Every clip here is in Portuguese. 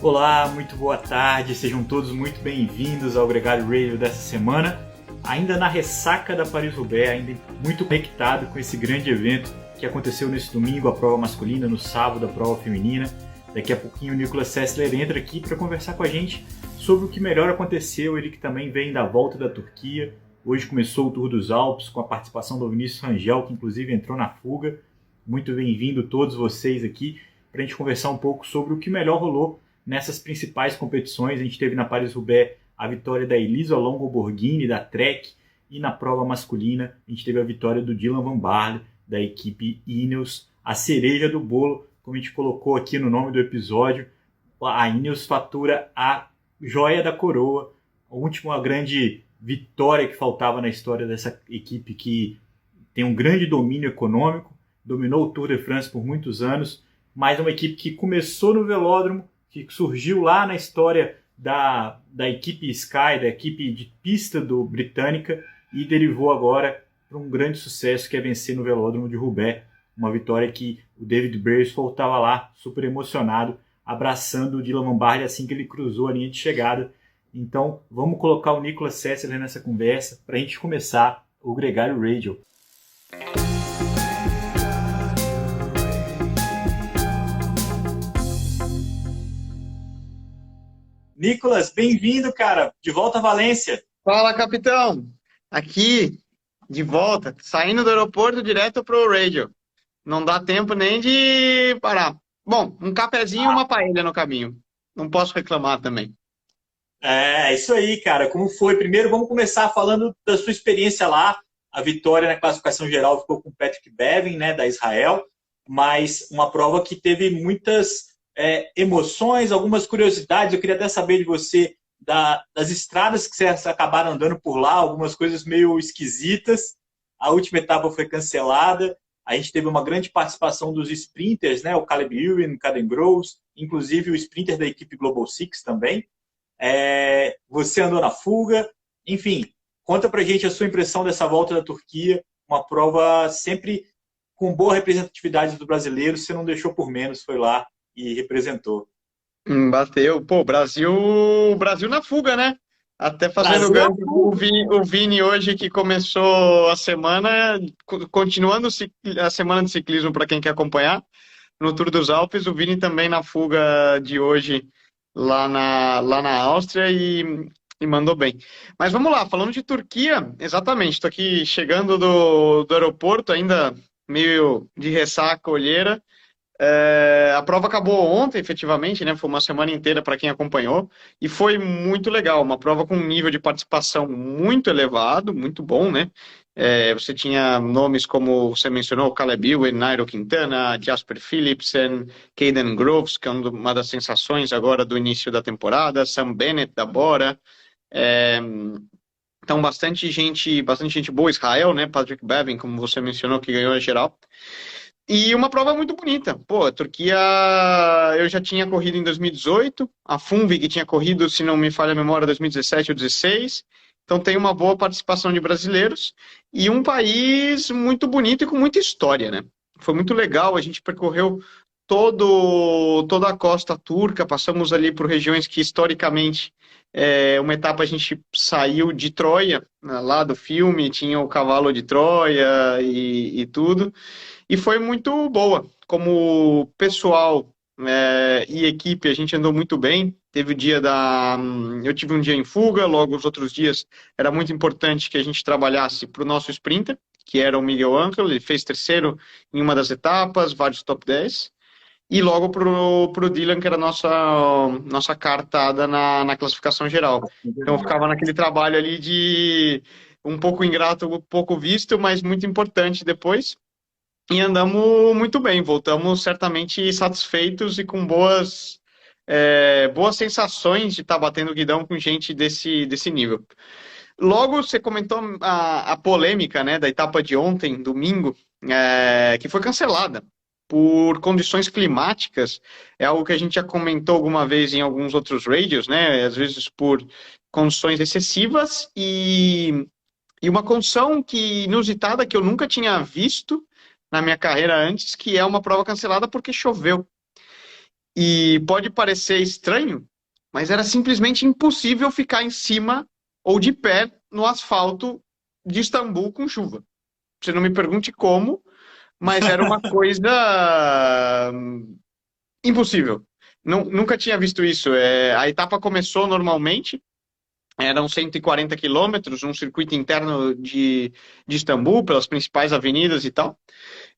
Olá, muito boa tarde, sejam todos muito bem-vindos ao Gregário Radio dessa semana. Ainda na ressaca da Paris-Roubaix, ainda muito conectado com esse grande evento que aconteceu nesse domingo, a prova masculina, no sábado, a prova feminina. Daqui a pouquinho o Nicolas Sessler entra aqui para conversar com a gente sobre o que melhor aconteceu, ele que também vem da volta da Turquia. Hoje começou o Tour dos Alpes com a participação do Vinícius Rangel, que inclusive entrou na fuga. Muito bem-vindo todos vocês aqui para a gente conversar um pouco sobre o que melhor rolou nessas principais competições. A gente teve na Paris-Roubaix a vitória da Elisa Longo Borghini, da Trek, e na prova masculina a gente teve a vitória do Dylan Van Baarle, da equipe Ineos. A cereja do bolo, como a gente colocou aqui no nome do episódio, a Ineos fatura a joia da coroa, a última grande vitória que faltava na história dessa equipe que tem um grande domínio econômico, dominou o Tour de France por muitos anos, mas uma equipe que começou no velódromo, que surgiu lá na história da equipe Sky, da equipe de pista do Britânica, e derivou agora para um grande sucesso, que é vencer no velódromo de Roubaix. Uma vitória que o David Brailsford estava lá, super emocionado, abraçando o Dylan Van Baarle assim que ele cruzou a linha de chegada. Então, vamos colocar o Nicolas Sessler nessa conversa para a gente começar o Gregário Radio. Nicolas, bem-vindo, cara. De volta a Valência. Fala, capitão. Aqui, de volta, saindo do aeroporto direto pro radio. Não dá tempo nem de parar. Bom, um cafezinho e uma paella no caminho. Não posso reclamar também. É isso aí, cara. Como foi? Primeiro, vamos começar falando da sua experiência lá. A vitória na classificação geral ficou com o Patrick Bevin, né, da Israel, mas uma prova que teve muitas emoções, algumas curiosidades. Eu queria até saber de você das estradas que vocês acabaram andando por lá, algumas coisas meio esquisitas. A última etapa foi cancelada. A gente teve uma grande participação dos sprinters, né? O Caleb Ewan, o Caden Groves, inclusive o sprinter da equipe Global Six também. Você andou na fuga. Enfim, conta pra gente a sua impressão dessa volta da Turquia. Uma prova sempre com boa representatividade do brasileiro. Você não deixou por menos, foi lá e representou. Bateu. Pô, Brasil na fuga, né? Até fazendo gancho o Vini hoje, que começou a semana, continuando a semana de ciclismo para quem quer acompanhar, no Tour dos Alpes, o Vini também na fuga de hoje lá na Áustria e mandou bem. Mas vamos lá, falando de Turquia, exatamente, estou aqui chegando do aeroporto, ainda meio de ressaca, olheira. A prova acabou ontem, efetivamente, né? Foi uma semana inteira para quem acompanhou e foi muito legal. Uma prova com um nível de participação muito elevado, muito bom, né? Você tinha nomes como você mencionou, Caleb Ewan, Nairo Quintana, Jasper Philipsen, Caden Groves, que é uma das sensações agora do início da temporada, Sam Bennett da Bora. Então, bastante gente boa. Israel, né? Patrick Bevin, como você mencionou, que ganhou a geral. E uma prova muito bonita. Pô, a Turquia, eu já tinha corrido em 2018, a Funvig tinha corrido, se não me falha a memória, 2017 ou 2016. Então tem uma boa participação de brasileiros e um país muito bonito e com muita história, né? Foi muito legal, a gente percorreu toda a costa turca, passamos ali por regiões que historicamente, uma etapa a gente saiu de Troia, lá do filme, tinha o cavalo de Troia e tudo. E foi muito boa. Como pessoal e equipe, a gente andou muito bem. Eu tive um dia em fuga, logo os outros dias era muito importante que a gente trabalhasse para o nosso sprinter, que era o Miguel Angel. Ele fez terceiro em uma das etapas, vários top 10. E logo para o Dylan, que era a nossa cartada na classificação geral. Então eu ficava naquele trabalho ali de um pouco ingrato, um pouco visto, mas muito importante depois. E andamos muito bem, voltamos certamente satisfeitos e com boas sensações de estar batendo o guidão com gente desse nível. Logo, você comentou a polêmica, né, da etapa de ontem, domingo, que foi cancelada por condições climáticas. É algo que a gente já comentou alguma vez em alguns outros radios, né, às vezes por condições excessivas e uma condição inusitada que eu nunca tinha visto na minha carreira antes, que é uma prova cancelada porque choveu. E pode parecer estranho, mas era simplesmente impossível ficar em cima ou de pé no asfalto de Istambul com chuva. Você não me pergunte como, mas era uma coisa impossível. Nunca tinha visto isso. A etapa começou normalmente, eram 140 quilômetros, um circuito interno de Istambul, pelas principais avenidas e tal.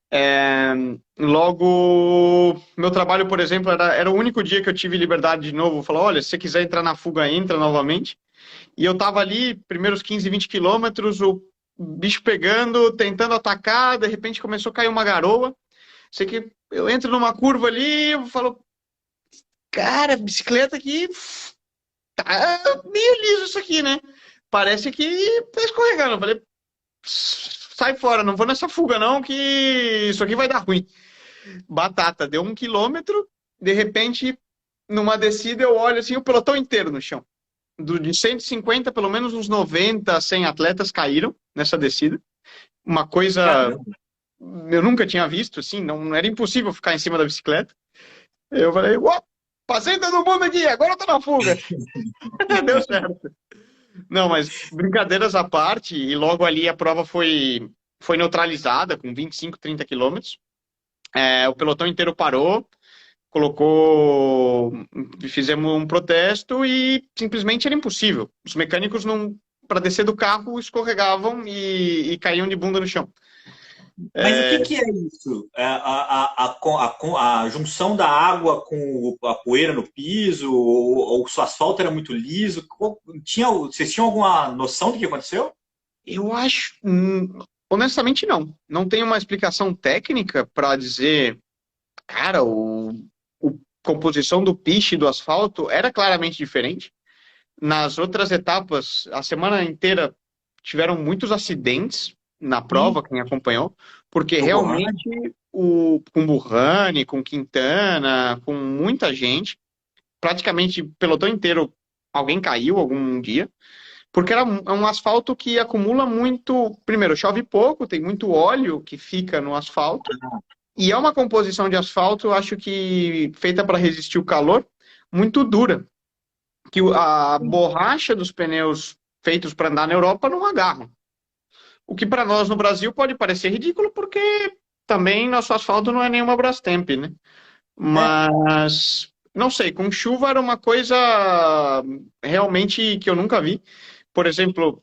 É, logo, meu trabalho, por exemplo, era o único dia que eu tive liberdade de novo. Falou, olha, se você quiser entrar na fuga, entra novamente. E eu tava ali, primeiros 15, 20 quilômetros, o bicho pegando, tentando atacar, de repente começou a cair uma garoa. Sei que eu entro numa curva ali, eu falo, cara, bicicleta aqui tá meio liso isso aqui, né? Parece que tá escorregando. Eu falei, sai fora, não vou nessa fuga não, que isso aqui vai dar ruim. Batata, deu 1 quilômetro, de repente, numa descida eu olho assim, o pelotão inteiro no chão. De 150, pelo menos uns 90, 100 atletas caíram nessa descida. Uma coisa Caramba. eu nunca tinha visto, assim, não era impossível ficar em cima da bicicleta. Eu falei, uó, passei todo mundo aqui, agora eu tô na fuga. Deu certo. Não, mas brincadeiras à parte, e logo ali a prova foi neutralizada com 25, 30 quilômetros. O pelotão inteiro parou, colocou, fizemos um protesto e simplesmente era impossível. Os mecânicos não, para descer do carro, escorregavam e caíam de bunda no chão. Mas o que que é isso? A junção da água com a poeira no piso? Ou o asfalto era muito liso? Vocês tinham alguma noção do que aconteceu? Eu acho, honestamente, não. Não tem uma explicação técnica para dizer, cara, o composição do piche do asfalto era claramente diferente. Nas outras etapas, a semana inteira tiveram muitos acidentes na Sim, prova, quem acompanhou, porque no Burrani. realmente com Burrani, com Quintana, com muita gente, praticamente pelotão inteiro, alguém caiu algum dia, porque é um asfalto que acumula muito. Primeiro, chove pouco, tem muito óleo que fica no asfalto, e é uma composição de asfalto, acho que feita para resistir o calor, muito dura, que a borracha dos pneus feitos para andar na Europa não agarram. O que para nós no Brasil pode parecer ridículo, porque também nosso asfalto não é nenhuma Brastemp, né? É, Mas não sei, com chuva era uma coisa realmente que eu nunca vi. Por exemplo,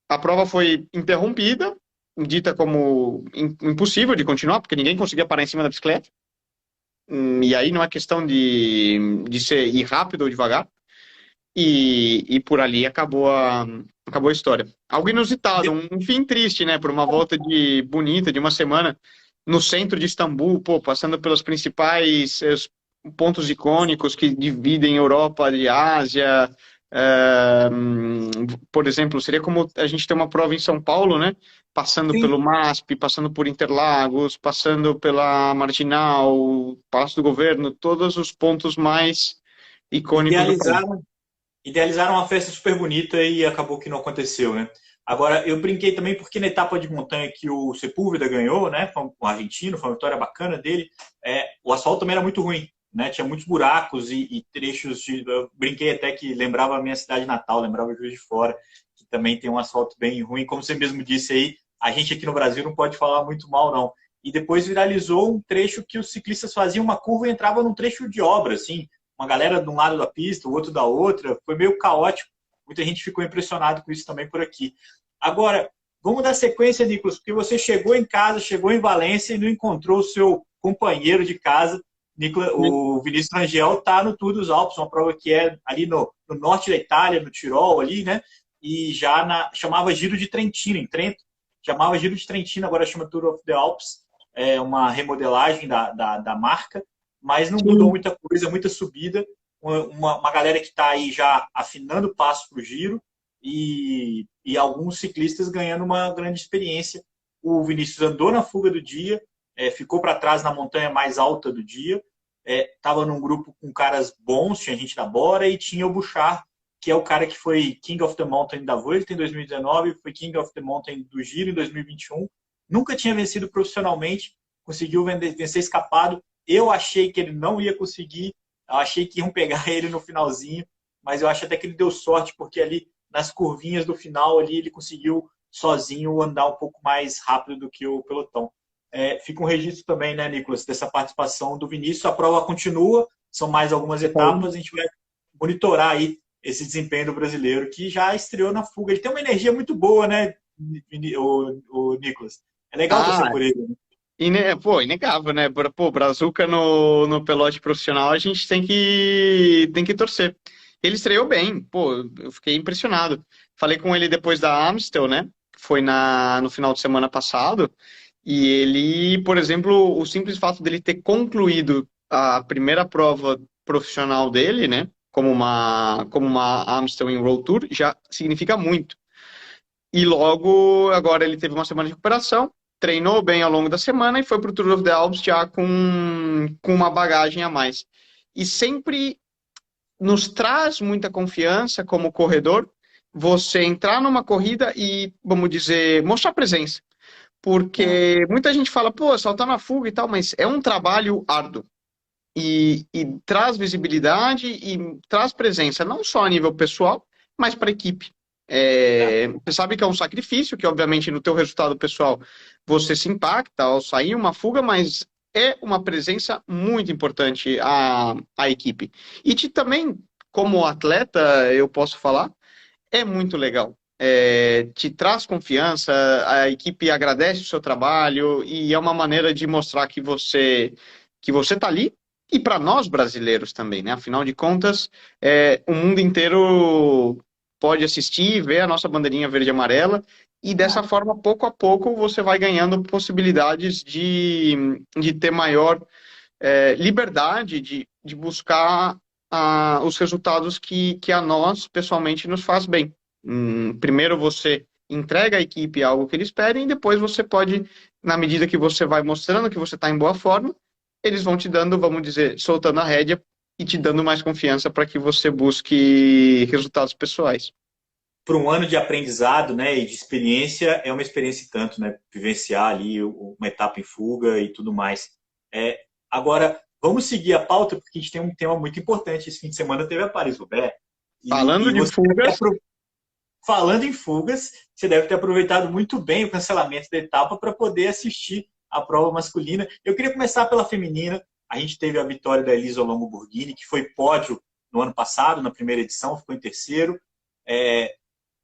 a prova foi interrompida, dita como impossível de continuar, porque ninguém conseguia parar em cima da bicicleta. E aí não é questão de ir rápido ou devagar. E por ali acabou a história. Algo inusitado, um fim triste, né? Por uma volta bonita, de uma semana, no centro de Istambul, pô, passando pelos principais pontos icônicos que dividem Europa de Ásia. É, por exemplo, seria como a gente ter uma prova em São Paulo, né? Passando sim. pelo MASP, passando por Interlagos, passando pela Marginal, Palácio do Governo, todos os pontos mais icônicos do país. Idealizaram, idealizaram uma festa super bonita e acabou que não aconteceu, né? Agora, eu brinquei também porque na etapa de montanha que o Sepúlveda ganhou, né? Foi um argentino, foi uma vitória bacana dele. O asfalto também era muito ruim, né? Tinha muitos buracos e trechos de. Eu brinquei até que lembrava a minha cidade natal, lembrava Juiz de Fora, que também tem um asfalto bem ruim. Como você mesmo disse aí, a gente aqui no Brasil não pode falar muito mal, não. E depois viralizou um trecho que os ciclistas faziam uma curva e entravam num trecho de obra, assim, uma galera de um lado da pista, o outro da outra. Foi meio caótico. Muita gente ficou impressionado com isso também por aqui. Agora, vamos dar sequência, Nicolas, porque você chegou em casa, chegou em Valência e não encontrou o seu companheiro de casa. Nicolas, o Vinícius Rangel está no Tour dos Alpes, uma prova que é ali no norte da Itália, no Tirol, ali, né? E chamava Giro de Trentino, em Trento. Chamava Giro de Trentino, agora chama Tour of the Alps. É uma remodelagem da marca, mas não mudou Sim. muita coisa, muita subida. Uma galera que está aí já afinando o passo para o Giro e alguns ciclistas ganhando uma grande experiência. O Vinícius andou na fuga do dia, ficou para trás na montanha mais alta do dia, estava num grupo com caras bons, tinha gente da Bora e tinha o Bouchard, que é o cara que foi King of the Mountain da Vuelta em 2019, foi King of the Mountain do Giro em 2021, nunca tinha vencido profissionalmente, conseguiu vencer escapado. Eu achei que ele não ia conseguir Eu achei que iam pegar ele no finalzinho, mas eu acho até que ele deu sorte, porque ali nas curvinhas do final ali ele conseguiu sozinho andar um pouco mais rápido do que o pelotão. Fica um registro também, né, Nicolas, dessa participação do Vinícius. A prova continua, são mais algumas etapas, a gente vai monitorar aí esse desempenho do brasileiro, que já estreou na fuga. Ele tem uma energia muito boa, né, o Nicolas? É legal torcer Ah, por ele, né? pô, inegável, né? Pô, Brazuca no pelote profissional, a gente tem que torcer. Ele estreou bem, pô, eu fiquei impressionado. Falei com ele depois da Amstel, né? Que foi no final de semana passado. E ele, por exemplo, o simples fato dele ter concluído a primeira prova profissional dele, né? Como uma Amstel em Road Tour, já significa muito. E logo, agora ele teve uma semana de recuperação, treinou bem ao longo da semana e foi para o Tour of the Alps já com uma bagagem a mais. E sempre nos traz muita confiança como corredor você entrar numa corrida e, vamos dizer, mostrar presença. Porque muita gente fala, pô, saltar na fuga e tal, mas é um trabalho árduo. E traz visibilidade e traz presença, não só a nível pessoal, mas para a equipe. Você sabe que é um sacrifício, que obviamente no teu resultado pessoal você se impacta ao sair uma fuga, mas é uma presença muito importante à equipe. E também, como atleta, eu posso falar, é muito legal. Te traz confiança, a equipe agradece o seu trabalho e é uma maneira de mostrar que você está ali e para nós brasileiros também, né? Afinal de contas, o mundo inteiro pode assistir, ver a nossa bandeirinha verde e amarela e dessa forma, pouco a pouco, você vai ganhando possibilidades de ter maior liberdade de buscar os resultados que a nós, pessoalmente, nos faz bem. Primeiro você entrega à equipe algo que eles pedem e depois você pode, na medida que você vai mostrando que você está em boa forma, eles vão te dando, vamos dizer, soltando a rédea e te dando mais confiança para que você busque resultados pessoais. Para um ano de aprendizado, né, e de experiência, é uma experiência e tanto, né, vivenciar ali uma etapa em fuga e tudo mais. Agora, vamos seguir a pauta, porque a gente tem um tema muito importante. Esse fim de semana teve a Paris-Roubaix. Falando E de você, fugas, falando em fugas, você deve ter aproveitado muito bem o cancelamento da etapa para poder assistir a prova masculina. Eu queria começar pela feminina. A gente teve a vitória da Elisa Longo Borghini, que foi pódio no ano passado, na primeira edição, ficou em terceiro.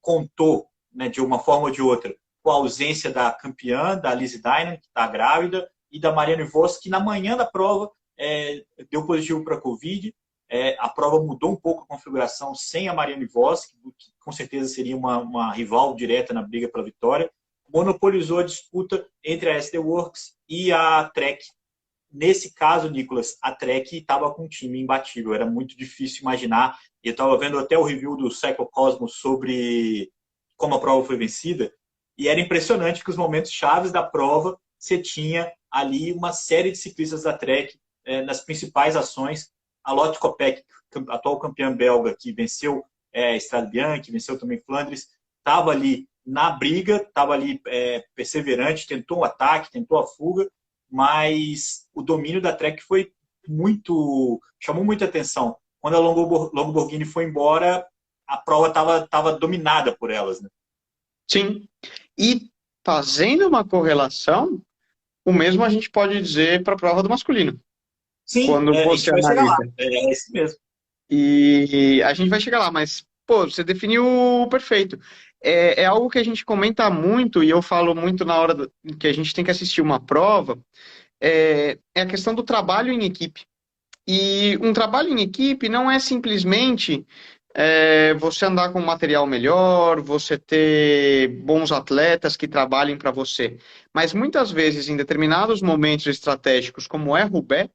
Contou, né, de uma forma ou de outra, com a ausência da campeã, da Lizzie Deignan, que está grávida, e da Marianne Vos, que na manhã da prova deu positivo para a Covid. A prova mudou um pouco a configuração sem a Marianne Vos, que com certeza seria uma rival direta na briga pela vitória. Monopolizou a disputa entre a SD Works e a Trek. Nesse caso, Nicolas, a Trek estava com um time imbatível, era muito difícil imaginar. E eu estava vendo até o review do Cyclocosmos sobre como a prova foi vencida, e era impressionante que os momentos chaves da prova você tinha ali uma série de ciclistas da Trek nas principais ações. A Lotte Kopeck, atual campeã belga, que venceu Strade Bianche, venceu também Flandres, estava ali na briga, estava ali perseverante, tentou um ataque, tentou a fuga, mas o domínio da Trek foi chamou muita atenção. Quando a Longo Borghini foi embora, a prova estava dominada por elas, né? sim. E fazendo uma correlação, o mesmo a gente pode dizer para a prova do masculino. Sim, Quando a você gente vai chegar lá. analisa. É isso mesmo. E a gente vai chegar lá, mas, pô, você definiu o perfeito. É algo que a gente comenta muito, e eu falo muito na hora que a gente tem que assistir uma prova, é a questão do trabalho em equipe. E um trabalho em equipe não é simplesmente você andar com um material melhor, você ter bons atletas que trabalhem para você. Mas muitas vezes, em determinados momentos estratégicos, como é Roubaix,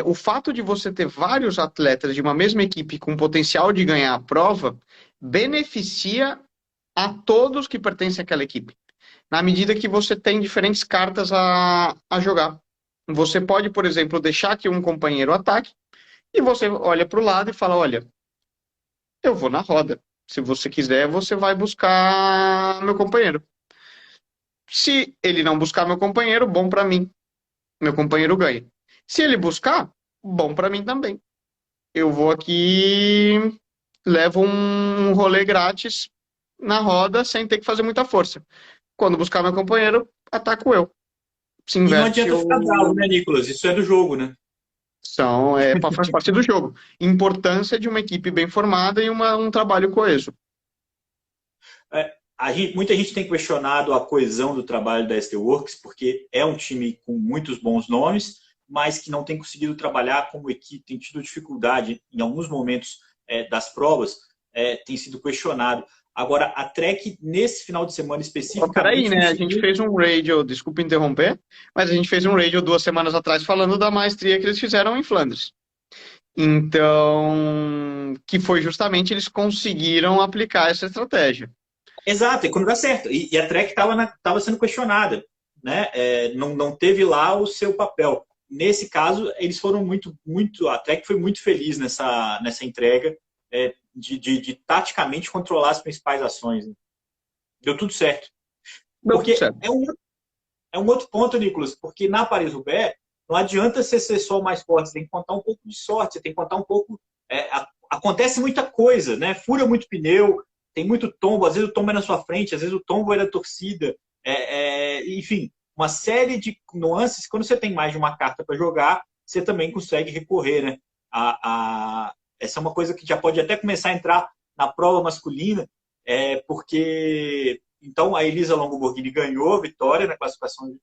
o fato de você ter vários atletas de uma mesma equipe com potencial de ganhar a prova beneficia a todos que pertencem àquela equipe, na medida que você tem diferentes cartas a jogar. Você pode, por exemplo, deixar que um companheiro ataque e você olha para o lado e fala, olha, eu vou na roda. Se você quiser, você vai buscar meu companheiro. Se ele não buscar meu companheiro, bom para mim. Meu companheiro ganha. Se ele buscar, bom para mim também. eu vou aqui, levo um rolê grátis na roda sem ter que fazer muita força. Quando buscar meu companheiro, ataco eu. Se E não inverte adianta ficar bravo, o. né, Nicolas? Isso é do jogo, né? Faz parte do jogo. Importância de uma equipe bem formada e um trabalho coeso. Muita gente tem questionado a coesão do trabalho da ST Works, porque é um time com muitos bons nomes, mas que não tem conseguido trabalhar como equipe, tem tido dificuldade em alguns momentos das provas, tem sido questionado. Agora, a Trek, nesse final de semana Peraí, especificamente, né? A gente conseguiu. fez um radio, desculpa interromper, mas a gente fez um radio 2 semanas atrás falando da maestria que eles fizeram em Flandres. Então, que foi justamente eles conseguiram aplicar essa estratégia. Exato, e quando dá certo. E a Trek estava sendo questionada, né? Não teve lá o seu papel. Nesse caso, eles foram muito. A Trek foi muito feliz nessa entrega de taticamente controlar as principais ações. Né? Deu tudo certo. Deu tudo Porque certo. é um outro ponto, Nicolas, porque na Paris-Roubaix não adianta você ser só o mais forte, você tem que contar um pouco de sorte, você tem que contar um pouco. Acontece muita coisa, né? Fura muito pneu, tem muito tombo, às vezes o tombo é na sua frente, às vezes o tombo é da torcida. Enfim, uma série de nuances. Quando você tem mais de uma carta para jogar, você também consegue recorrer, né? Essa é uma coisa que já pode até começar a entrar na prova masculina, porque então a Elisa Longo Borghini ganhou a vitória na classificação,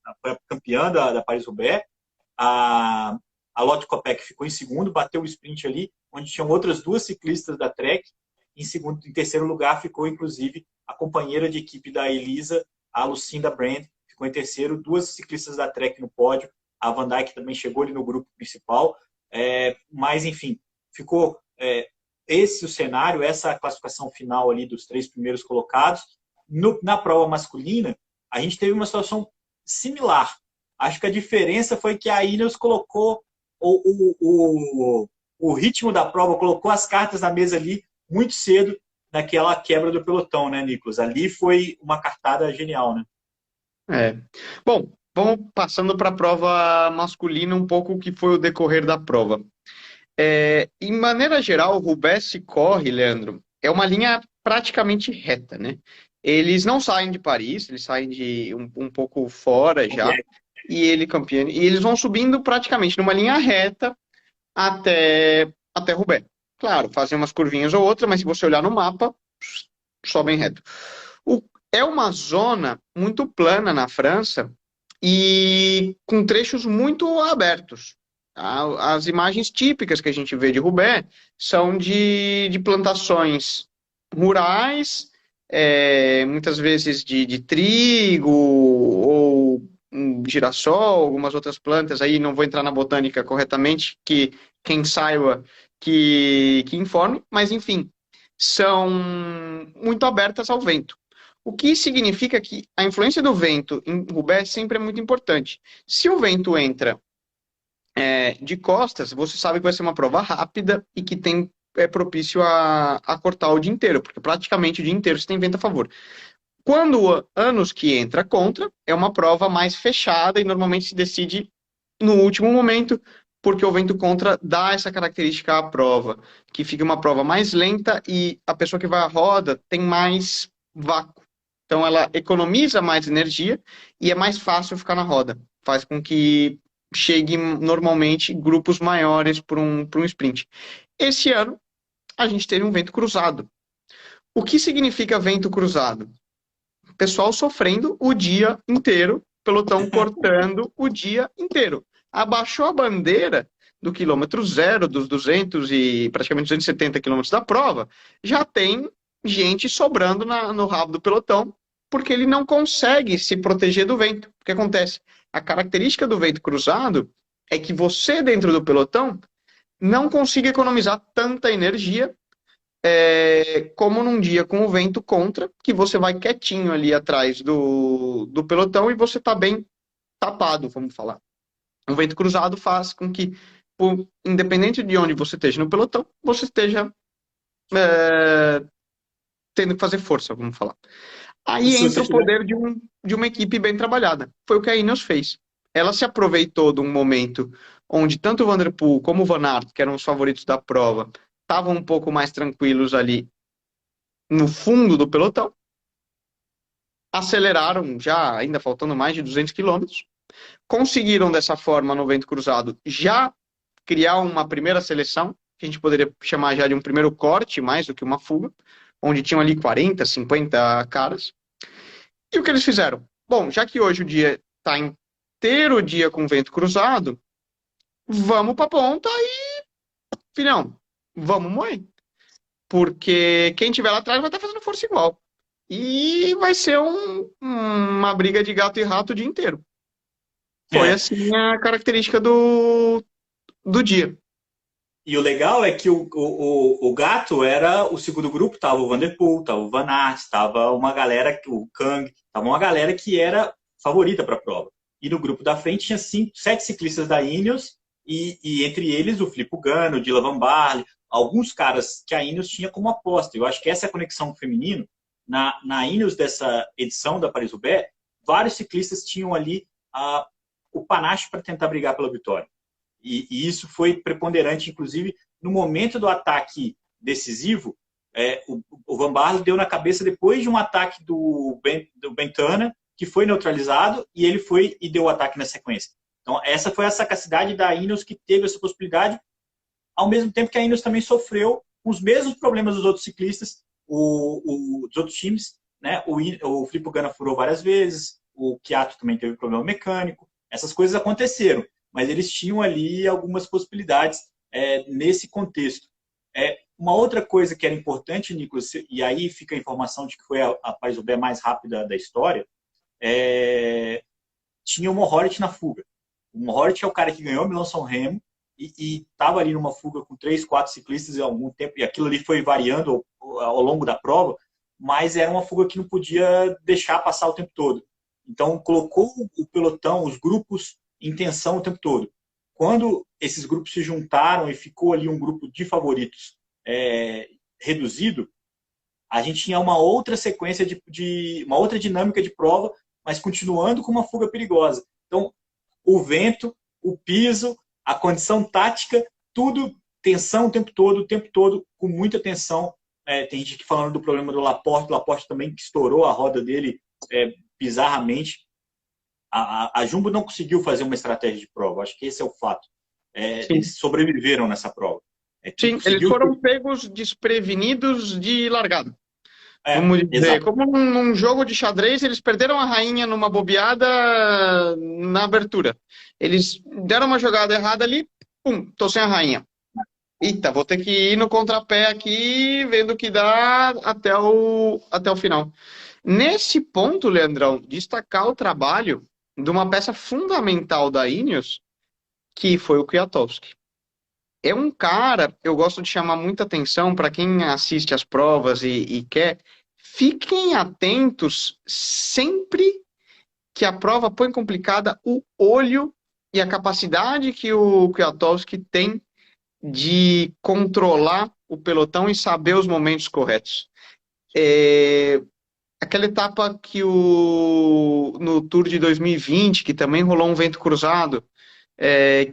campeã da Paris-Roubaix. A, a Lotte Kopeck ficou em segundo, bateu o sprint ali, onde tinham outras duas ciclistas da Trek. Em terceiro lugar ficou, inclusive, a companheira de equipe da Elisa, a Lucinda Brand, ficou em terceiro. Duas ciclistas da Trek no pódio. A Van Dijk também chegou ali no grupo principal. Mas, enfim, ficou esse o cenário, essa classificação final ali dos 3 primeiros colocados. Na prova masculina, a gente teve uma situação similar. Acho que a diferença foi que a Ineos colocou o ritmo da prova, colocou as cartas na mesa ali muito cedo naquela quebra do pelotão, né, Nicolas? Ali foi uma cartada genial, né? É. Bom, vamos passando para a prova masculina, um pouco o que foi o decorrer da prova. Em maneira geral, o Roubaix se corre, Leandro, é uma linha praticamente reta, né? Eles não saem de Paris, eles saem de um pouco fora já, e eles vão subindo praticamente numa linha reta até Roubaix. Claro, fazem umas curvinhas ou outras, mas se você olhar no mapa, sobem reto. É uma zona muito plana na França e com trechos muito abertos. As imagens típicas que a gente vê de Roubaix são de plantações rurais, muitas vezes de trigo ou girassol, algumas outras plantas. Aí não vou entrar na botânica corretamente, que quem saiba que informe, mas enfim, são muito abertas ao vento. O que significa que a influência do vento em Roubaix sempre é muito importante. Se o vento entra de costas, você sabe que vai ser uma prova rápida e que é propício a cortar o dia inteiro, porque praticamente o dia inteiro você tem vento a favor. Quando anos que entra contra, é uma prova mais fechada e normalmente se decide no último momento, porque o vento contra dá essa característica à prova, que fica uma prova mais lenta e a pessoa que vai à roda tem mais vácuo. Então ela economiza mais energia e é mais fácil ficar na roda. Faz com que chegue normalmente grupos maiores para um sprint. Esse ano a gente teve um vento cruzado. O que significa vento cruzado? Pessoal sofrendo o dia inteiro, pelotão cortando o dia inteiro. Abaixou a bandeira do quilômetro zero, dos 200 e praticamente 270 quilômetros da prova, já tem gente sobrando no rabo do pelotão, porque ele não consegue se proteger do vento. O que acontece? A característica do vento cruzado é que você, dentro do pelotão, não consiga economizar tanta energia como num dia com o vento contra, que você vai quietinho ali atrás do pelotão e você está bem tapado, vamos falar. O vento cruzado faz com que, independente de onde você esteja no pelotão, você esteja tendo que fazer força, vamos falar. E Aí se entra você o tiver. poder de uma equipe bem trabalhada. Foi o que a Ineos fez. ela se aproveitou de um momento onde tanto o Van der Poel como o Van Aert, que eram os favoritos da prova, estavam um pouco mais tranquilos ali no fundo do pelotão, aceleraram já, ainda faltando mais de 200 quilômetros, conseguiram dessa forma no vento cruzado já criar uma primeira seleção, que a gente poderia chamar já de um primeiro corte, mais do que uma fuga, onde tinham ali 40, 50 caras. E o que eles fizeram? Bom, já que hoje o dia está inteiro dia com vento cruzado, vamos para a ponta e, filhão, vamos moer. Porque quem tiver lá atrás vai estar fazendo força igual. E vai ser uma briga de gato e rato o dia inteiro. Foi assim a característica do dia. E o legal é que o gato era o segundo grupo, tava o Van der Poel, tava o Van Aert, tava uma galera, o Kang, tava uma galera que era favorita para a prova. E no grupo da frente tinha 7 ciclistas da Ineos, e entre eles o Filippo Ganna, o Dylan Van Baarle, alguns caras que a Ineos tinha como aposta. Eu acho que essa é a conexão feminino. Na Ineos dessa edição da Paris-Roubaix, vários ciclistas tinham ali o panache para tentar brigar pela vitória. E isso foi preponderante, inclusive, no momento do ataque decisivo. O Van Baarle deu na cabeça depois de um ataque do Bentana, que foi neutralizado, e ele foi e deu o ataque na sequência. Então, essa foi a sagacidade da Ineos, que teve essa possibilidade, ao mesmo tempo que a Ineos também sofreu com os mesmos problemas dos outros ciclistas, dos outros times, né? O Filippo Ganna furou várias vezes, o Kwiato também teve problema mecânico, essas coisas aconteceram, mas eles tinham ali algumas possibilidades nesse contexto. Uma outra coisa que era importante, Nicolas, e aí fica a informação de que foi a Paris-Roubaix mais rápida da história, tinha o Mohoric na fuga. O Mohoric é o cara que ganhou o Milão-São Remo e estava ali numa fuga com 3, 4 ciclistas há algum tempo, e aquilo ali foi variando ao longo da prova, mas era uma fuga que não podia deixar passar o tempo todo. Então, colocou o pelotão, os grupos, em tensão o tempo todo. Quando esses grupos se juntaram e ficou ali um grupo de favoritos reduzido, a gente tinha uma outra sequência uma outra dinâmica de prova, mas continuando com uma fuga perigosa. Então, o vento, o piso, a condição tática, tudo tensão o tempo todo, com muita tensão. Tem gente falando do problema do Laporte também, que estourou a roda dele bizarramente. A Jumbo não conseguiu fazer uma estratégia de prova, acho que esse é o fato. Eles sobreviveram nessa prova. Sim, eles foram pegos desprevenidos de largada. Vamos dizer, exato. como num jogo de xadrez, eles perderam a rainha numa bobeada na abertura. Eles deram uma jogada errada ali, pum, tô sem a rainha. Eita, vou ter que ir no contrapé aqui, vendo o que dá até o final. Nesse ponto, Leandrão, destacar o trabalho de uma peça fundamental da Ineos, que foi o Kwiatkowski. É um cara, eu gosto de chamar muita atenção para quem assiste as provas e quer, fiquem atentos sempre que a prova põe complicada, o olho e a capacidade que o Kwiatkowski tem de controlar o pelotão e saber os momentos corretos. Aquela etapa que no Tour de 2020, que também rolou um vento cruzado,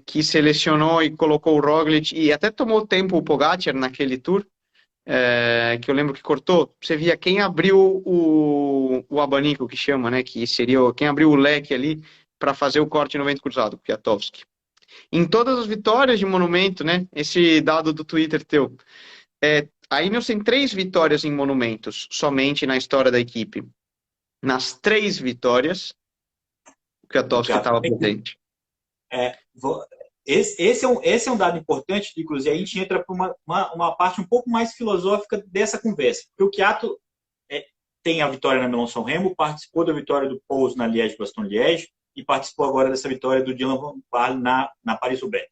que selecionou e colocou o Roglic, e até tomou tempo o Pogacar naquele Tour, que eu lembro que cortou. Você via quem abriu o abanico, que chama, né? Que seria quem abriu o leque ali para fazer o corte no vento cruzado, Kwiatkowski. Em todas as vitórias de monumento, né? Esse dado do Twitter teu. A Ineos tem 3 vitórias em monumentos, somente na história da equipe. Nas 3 vitórias, o Kwiatkowski estava presente. Esse é um dado importante, inclusive a gente entra para uma parte um pouco mais filosófica dessa conversa. Porque o Kwiato tem a vitória na Milão-São Remo, participou da vitória do Pouso na Liège-Bastogne-Liège e participou agora dessa vitória do Dylan Van Baarle na Paris-Roubaix.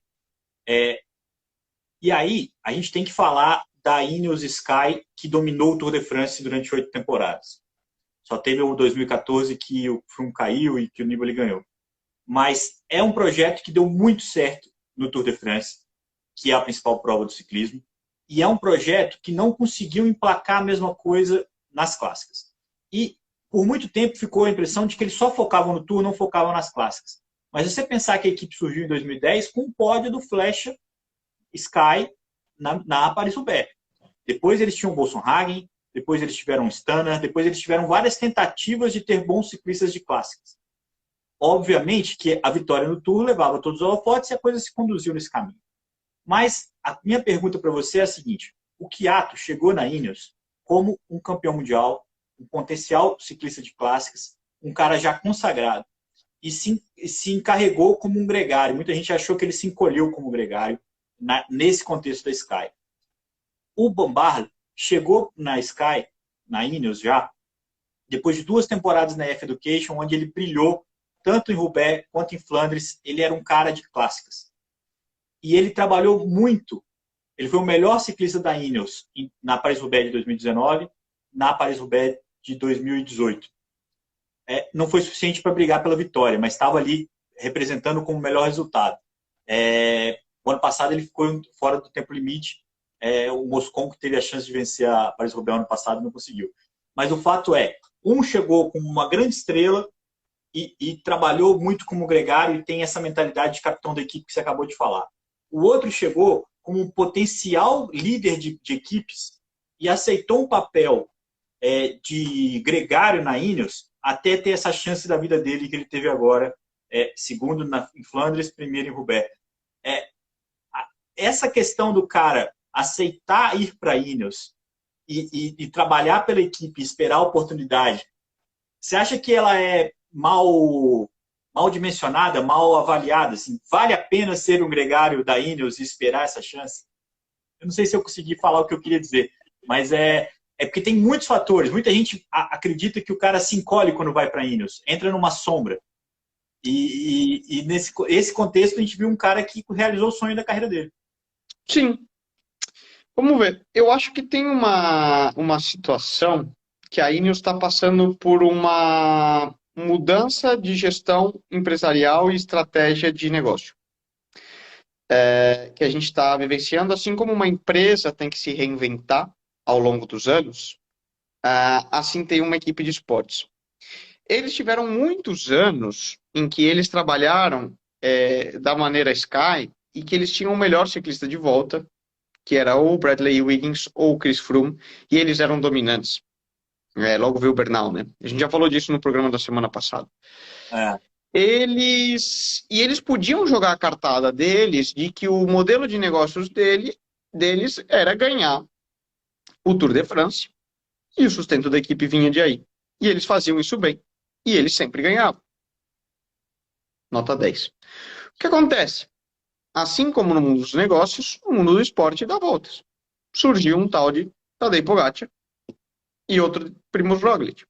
E aí, a gente tem que falar da Ineos Sky, que dominou o Tour de France durante 8 temporadas. Só teve o 2014 que o Froome caiu e que o Nibali ganhou. Mas é um projeto que deu muito certo no Tour de France, que é a principal prova do ciclismo, e é um projeto que não conseguiu emplacar a mesma coisa nas clássicas. E por muito tempo ficou a impressão de que eles só focavam no Tour, não focavam nas clássicas. Mas se você pensar que a equipe surgiu em 2010 com um pódio do Flecha Sky na Paris-Roubaix. Depois eles tinham o Bolsonhagen, depois eles tiveram o Stannard, depois eles tiveram várias tentativas de ter bons ciclistas de clássicas. Obviamente que a vitória no Tour levava todos os holofotes e a coisa se conduziu nesse caminho. Mas a minha pergunta para você é a seguinte: o Quieto chegou na Ineos como um campeão mundial, um potencial ciclista de clássicas, um cara já consagrado, e se encarregou como um gregário. Muita gente achou que ele se encolheu como gregário nesse contexto da Sky. O Bambarle chegou na Sky, na Ineos já, depois de 2 temporadas na F Education, onde ele brilhou tanto em Roubaix quanto em Flandres. Ele era um cara de clássicas. E ele trabalhou muito. Ele foi o melhor ciclista da Ineos na Paris-Roubaix de 2019, na Paris-Roubaix de 2018. Não foi suficiente para brigar pela vitória, mas estava ali representando como o melhor resultado. O ano passado ele ficou fora do tempo limite. O Moscon, que teve a chance de vencer a Paris-Roubaix ano passado, não conseguiu. Mas o fato é, um chegou como uma grande estrela e trabalhou muito como gregário e tem essa mentalidade de capitão da equipe que você acabou de falar. O outro chegou como um potencial líder de equipes e aceitou um papel de gregário na Ineos até ter essa chance da vida dele que ele teve agora, segundo em Flandres, primeiro em Roubaix. Essa questão do cara aceitar ir para a Ineos e trabalhar pela equipe e esperar a oportunidade, você acha que ela é mal dimensionada, mal avaliada? Assim, vale a pena ser um gregário da Ineos e esperar essa chance? Eu não sei se eu consegui falar o que eu queria dizer, mas é porque tem muitos fatores. Muita gente acredita que o cara se encolhe quando vai para a Ineos, entra numa sombra. E nesse contexto a gente viu um cara que realizou o sonho da carreira dele. Sim. Vamos ver. Eu acho que tem uma situação que a Ineos está passando por uma mudança de gestão empresarial e estratégia de negócio. Que a gente está vivenciando, assim como uma empresa tem que se reinventar ao longo dos anos, assim tem uma equipe de esportes. Eles tiveram muitos anos em que eles trabalharam da maneira Sky e que eles tinham o melhor ciclista de volta, que era ou o Bradley Wiggins ou o Chris Froome, e eles eram dominantes. Logo veio o Bernal, né? A gente já falou disso no programa da semana passada. Eles podiam jogar a cartada deles de que o modelo de negócios deles era ganhar o Tour de France, e o sustento da equipe vinha de aí. E eles faziam isso bem. E eles sempre ganhavam. Nota 10. O que acontece? Assim como no mundo dos negócios, no mundo do esporte dá voltas. Surgiu um tal de Tadej Pogacar e outro de Primož Roglic,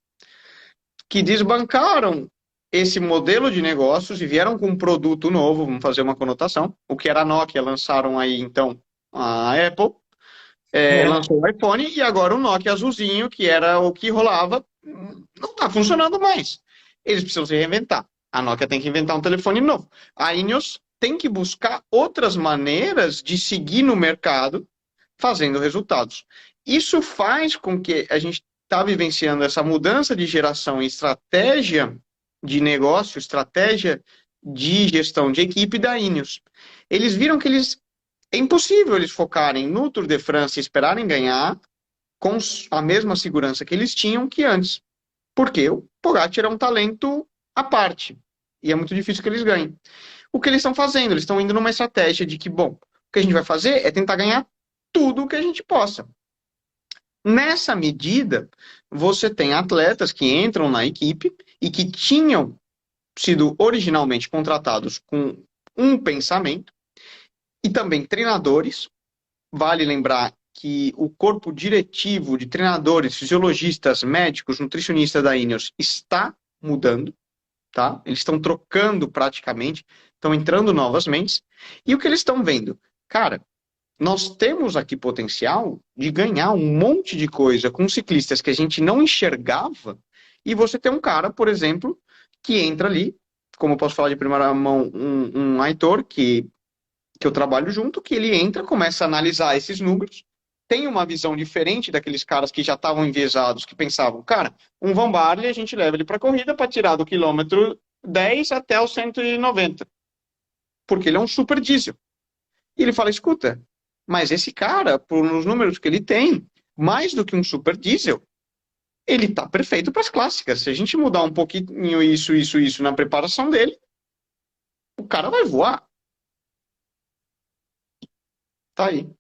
que desbancaram esse modelo de negócios e vieram com um produto novo, vamos fazer uma conotação. O que era a Nokia, lançaram aí então a Apple, lançou o iPhone, e agora o Nokia azulzinho, que era o que rolava, não está funcionando mais. Eles precisam se reinventar. A Nokia tem que inventar um telefone novo. A Ineos tem que buscar outras maneiras de seguir no mercado fazendo resultados. Isso faz com que a gente está vivenciando essa mudança de geração e estratégia de negócio, estratégia de gestão de equipe da Ineos. Eles viram que é impossível eles focarem no Tour de France e esperarem ganhar com a mesma segurança que eles tinham que antes. Porque o Pogacar é um talento à parte. E é muito difícil que eles ganhem. O que eles estão fazendo? Eles estão indo numa estratégia de que, bom, o que a gente vai fazer é tentar ganhar tudo o que a gente possa. Nessa medida, você tem atletas que entram na equipe e que tinham sido originalmente contratados com um pensamento, e também treinadores. Vale lembrar que o corpo diretivo de treinadores, fisiologistas, médicos, nutricionistas da Ineos está mudando, tá? Eles estão trocando praticamente, estão entrando novas mentes, e o que eles estão vendo? Cara, nós temos aqui potencial de ganhar um monte de coisa com ciclistas que a gente não enxergava, e você tem um cara, por exemplo, que entra ali, como eu posso falar de primeira mão, um Aitor, que eu trabalho junto, que ele entra, começa a analisar esses números, tem uma visão diferente daqueles caras que já estavam enviesados, que pensavam, cara, um Van Barle, a gente leva ele para a corrida para tirar do quilômetro 110 até o 190, porque ele é um super diesel. E ele fala, escuta, mas esse cara, por os números que ele tem, mais do que um super diesel, ele está perfeito para as clássicas. Se a gente mudar um pouquinho isso na preparação dele, o cara vai voar. Tá aí.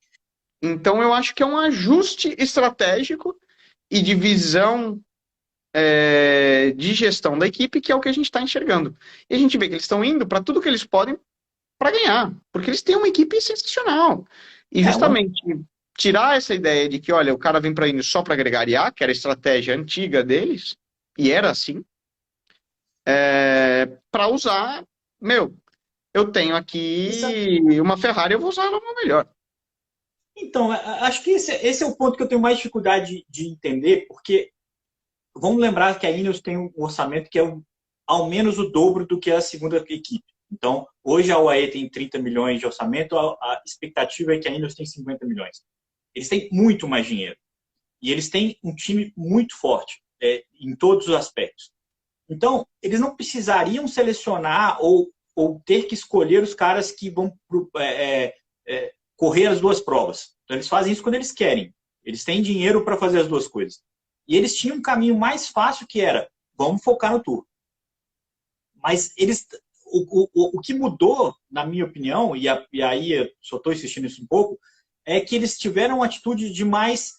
Então eu acho que é um ajuste estratégico e de visão de gestão da equipe, que é o que a gente está enxergando. E a gente vê que eles estão indo para tudo que eles podem para ganhar, porque eles têm uma equipe sensacional. E justamente tirar essa ideia de que, olha, o cara vem para indo só para gregariar, que era a estratégia antiga deles, e era assim, para usar, meu, eu tenho aqui uma Ferrari, eu vou usar ela no melhor. Então, acho que esse é o ponto que eu tenho mais dificuldade de entender, porque vamos lembrar que a Ineos tem um orçamento que é ao menos o dobro do que a segunda equipe. Então, hoje a UAE tem 30 milhões de orçamento, a expectativa é que a Ineos tem 50 milhões. Eles têm muito mais dinheiro. E eles têm um time muito forte em todos os aspectos. Então, eles não precisariam selecionar ou ter que escolher os caras que vão correr as duas provas. Então, eles fazem isso quando eles querem. Eles têm dinheiro para fazer as duas coisas. E eles tinham um caminho mais fácil que era, vamos focar no Tour. Mas o que mudou, na minha opinião, e aí eu só estou insistindo nisso um pouco, é que eles tiveram uma atitude de mais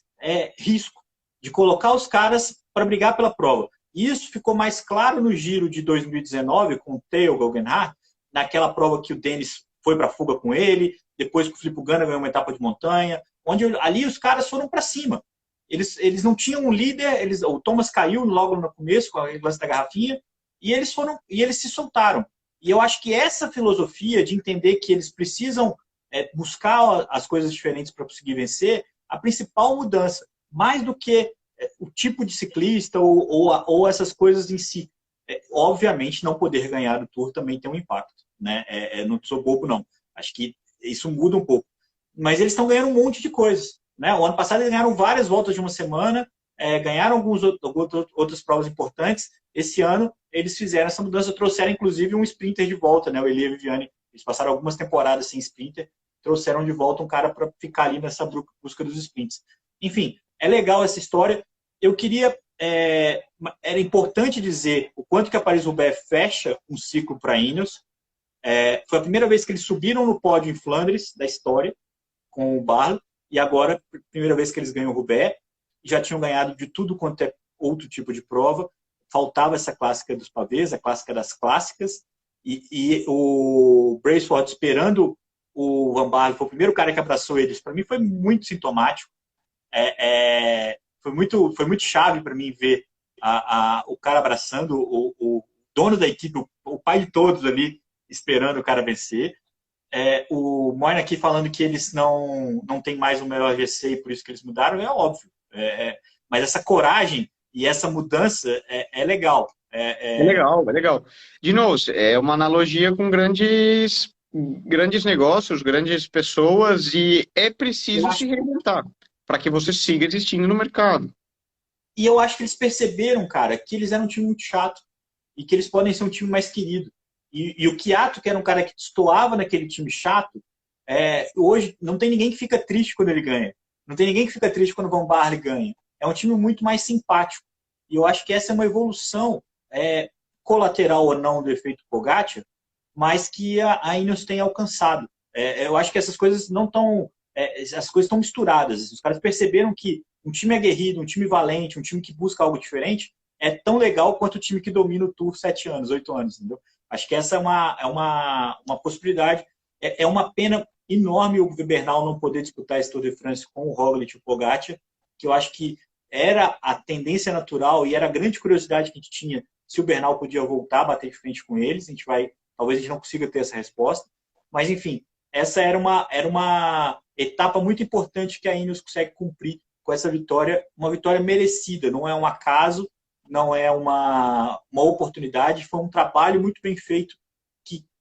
risco, de colocar os caras para brigar pela prova. E isso ficou mais claro no Giro de 2019, com o Theo Guggenhardt, naquela prova que o Dennis foi para a fuga com ele, depois que o Filippo Ganna ganhou uma etapa de montanha, onde ali os caras foram para cima. Eles não tinham um líder, o Thomas caiu logo no começo, com a lance da garrafinha, e eles se soltaram. E eu acho que essa filosofia de entender que eles precisam buscar as coisas diferentes para conseguir vencer, a principal mudança, mais do que o tipo de ciclista ou essas coisas em si. Obviamente, não poder ganhar o Tour também tem um impacto. Né? Não sou bobo, não. Acho que isso muda um pouco. Mas eles estão ganhando um monte de coisas. Né? O ano passado eles ganharam várias voltas de uma semana, ganharam outras provas importantes. Esse ano eles fizeram essa mudança, trouxeram inclusive um sprinter de volta, né? O Elia Viviani. Eles passaram algumas temporadas sem sprinter, trouxeram de volta um cara para ficar ali nessa busca dos sprints. Enfim, é legal essa história. Eu queria... era importante dizer o quanto que a Paris-Roubaix fecha um ciclo para a Ineos. Foi a primeira vez que eles subiram no pódio em Flandres da história, com o Barlow, e agora, primeira vez que eles ganham o Roubaix, já tinham ganhado de tudo quanto é outro tipo de prova, faltava essa clássica dos pavês, a clássica das clássicas, e o Brailsford esperando o Van Barle, foi o primeiro cara que abraçou eles, para mim foi muito sintomático, foi muito chave para mim ver o cara abraçando o dono da equipe, o pai de todos ali, esperando o cara vencer. O Moina aqui falando que eles não têm mais o melhor GC e por isso que eles mudaram, é óbvio. Mas essa coragem e essa mudança é legal. É legal, é legal. De novo, é uma analogia com grandes negócios, grandes pessoas, e é preciso se reinventar para que você siga existindo no mercado. E eu acho que eles perceberam, cara, que eles eram um time muito chato e que eles podem ser um time mais querido. E o Kwiato, que era um cara que destoava naquele time chato, hoje não tem ninguém que fica triste quando ele ganha. Não tem ninguém que fica triste quando o Van Barle ganha. É um time muito mais simpático. E eu acho que essa é uma evolução colateral ou não do efeito Pogacar, mas que a Ineos tem alcançado. Eu acho que essas coisas não estão... as coisas estão misturadas. Os caras perceberam que um time aguerrido, um time valente, um time que busca algo diferente, é tão legal quanto o time que domina o Tour 7 anos, 8 anos, entendeu? Acho que essa é uma possibilidade. É uma pena enorme o Bernal não poder disputar esse Tour de France com o Roglic e o Pogacar, que eu acho que era a tendência natural e era a grande curiosidade que a gente tinha se o Bernal podia voltar a bater de frente com eles. Talvez a gente não consiga ter essa resposta. Mas, enfim, essa era uma etapa muito importante que a Ineos consegue cumprir com essa vitória, uma vitória merecida, não é um acaso, não é uma oportunidade, foi um trabalho muito bem feito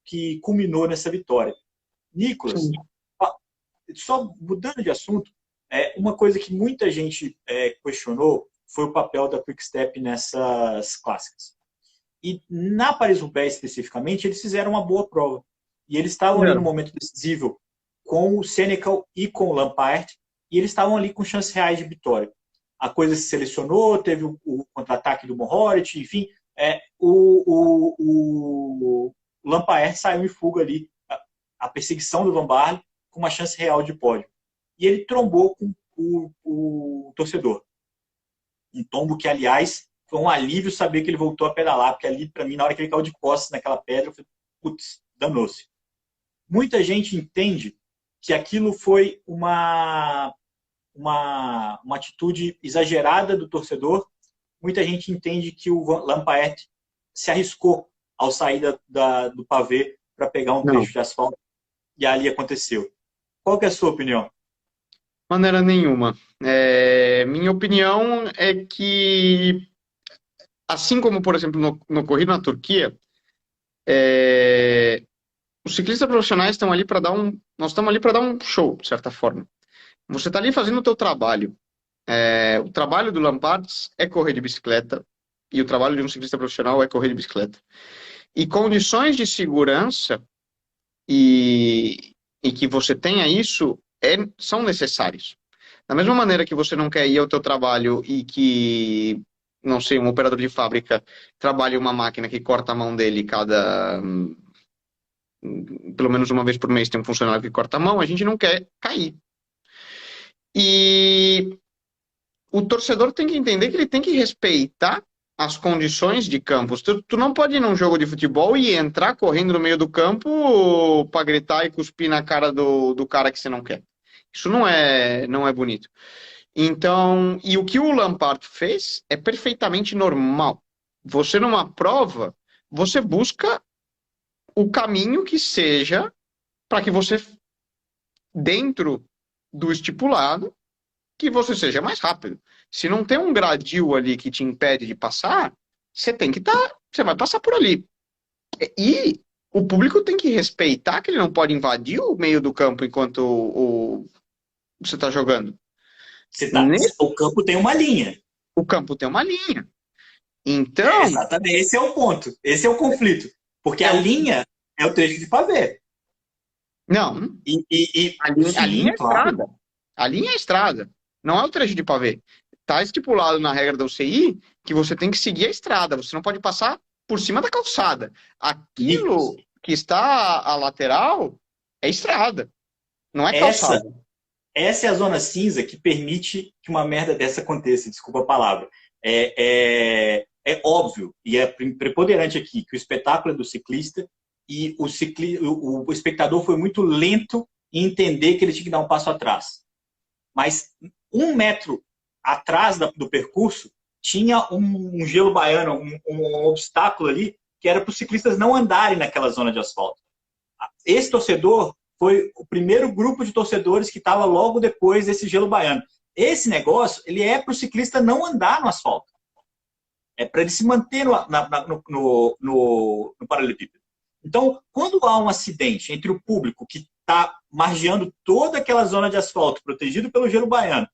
que culminou nessa vitória. Nicolas, só mudando de assunto, uma coisa que muita gente questionou foi o papel da Quick-Step nessas clássicas. E na Paris-Roubaix, especificamente, eles fizeram uma boa prova. E eles estavam ali no momento decisivo com o Senecal e com o Lampaert, e eles estavam ali com chances reais de vitória. A coisa se selecionou, teve o contra-ataque do Mohoric, enfim, o Lampaert saiu em fuga ali, a perseguição do Van Barle, com uma chance real de pódio. E ele trombou com o torcedor. Um tombo que, aliás, foi um alívio saber que ele voltou a pedalar, porque ali, para mim, na hora que ele caiu de costas naquela pedra, eu falei, putz, danou-se. Muita gente entende que aquilo foi uma atitude exagerada do torcedor. Muita gente entende que o Lampaert se arriscou ao sair do pavê para pegar um trecho de asfalto, e ali aconteceu. Qual que é a sua opinião? Maneira nenhuma. Minha opinião é que, assim como, por exemplo, no Corrida na Turquia, os ciclistas profissionais estão ali para nós estamos ali para dar um show, de certa forma. Você está ali fazendo o teu trabalho. O trabalho do Lampaert é correr de bicicleta e o trabalho de um ciclista profissional é correr de bicicleta. E condições de segurança e que você tenha isso são necessários. Da mesma maneira que você não quer ir ao teu trabalho e que, não sei, um operador de fábrica trabalhe uma máquina que corta a mão dele pelo menos uma vez por mês tem um funcionário que corta a mão, a gente não quer cair. E o torcedor tem que entender que ele tem que respeitar as condições de campo. Tu não pode ir num jogo de futebol e entrar correndo no meio do campo para gritar e cuspir na cara do cara que você não quer. Isso não é bonito. Então, e o que o Lampaert fez é perfeitamente normal. Você, numa prova, você busca o caminho que seja para que você, dentro do estipulado, que você seja mais rápido. Se não tem um gradil ali que te impede de passar, você vai passar por ali. E o público tem que respeitar que ele não pode invadir o meio do campo enquanto você está jogando. O campo tem uma linha. O campo tem uma linha. Então... exatamente, esse é o ponto. Esse é o conflito. Porque a linha é o trecho de pavê. Não. A linha é claro. estrada. A linha é estrada. Não é o trecho de pavê. Está estipulado na regra da UCI que você tem que seguir a estrada. Você não pode passar por cima da calçada. Aquilo que está à lateral é estrada. Não é calçada. Essa é a zona cinza que permite que uma merda dessa aconteça. Desculpa a palavra. É óbvio e é preponderante aqui que o espetáculo é do ciclista e o espectador foi muito lento em entender que ele tinha que dar um passo atrás. Mas 1 metro atrás do percurso tinha um gelo baiano, um obstáculo ali que era para os ciclistas não andarem naquela zona de asfalto. Esse torcedor foi o primeiro grupo de torcedores que estava logo depois desse gelo baiano. Esse negócio, ele é para o ciclista não andar no asfalto. É para ele se manter no paralelepípedo. Então, quando há um acidente entre o público que está margeando toda aquela zona de asfalto, protegido pelo gelo baiano,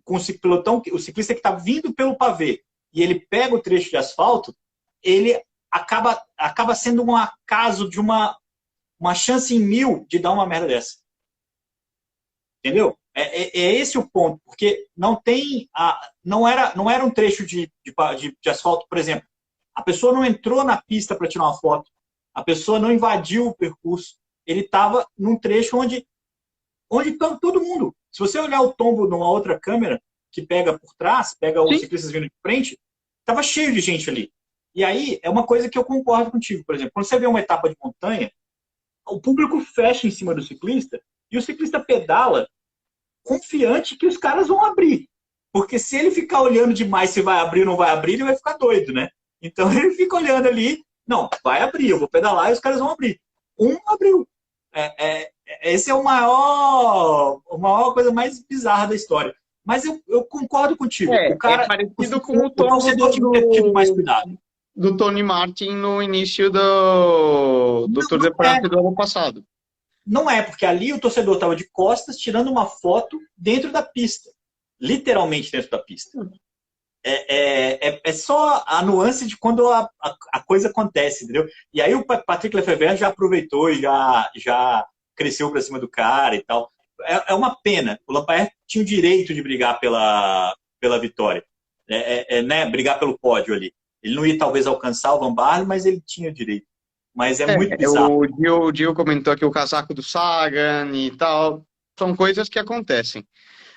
com o ciclista que está vindo pelo pavê, e ele pega o trecho de asfalto, ele acaba sendo um acaso de uma chance em 1000 de dar uma merda dessa. Entendeu? É esse o ponto, porque não era um trecho de asfalto, por exemplo. A pessoa não entrou na pista para tirar uma foto, a pessoa não invadiu o percurso, ele estava num trecho onde está todo mundo. Se você olhar o tombo numa outra câmera que pega por trás, pega os ciclistas vindo de frente, estava cheio de gente ali. E aí é uma coisa que eu concordo contigo, por exemplo, quando você vê uma etapa de montanha, o público fecha em cima do ciclista e o ciclista pedala confiante que os caras vão abrir. Porque se ele ficar olhando demais se vai abrir ou não vai abrir, ele vai ficar doido, né? Então ele fica olhando ali, não, vai abrir, eu vou pedalar e os caras vão abrir. Abriu. Esse é a maior coisa mais bizarra da história. Mas eu concordo contigo. O cara, parecido com o torcedor tinha que ter tido mais cuidado. Do Tony Martin no início do Tour de France do ano passado. Não é, porque ali o torcedor estava de costas tirando uma foto dentro da pista. Literalmente dentro da pista. É só a nuance de quando a coisa acontece, entendeu? E aí o Patrick Lefebvre já aproveitou e já cresceu pra cima do cara e tal. É uma pena. O Lampaert tinha o direito de brigar pela vitória. Né? Brigar pelo pódio ali. Ele não ia talvez alcançar o Van Baarle, mas ele tinha o direito. Mas é muito bizarro. O Gil comentou aqui o casaco do Sagan e tal. São coisas que acontecem.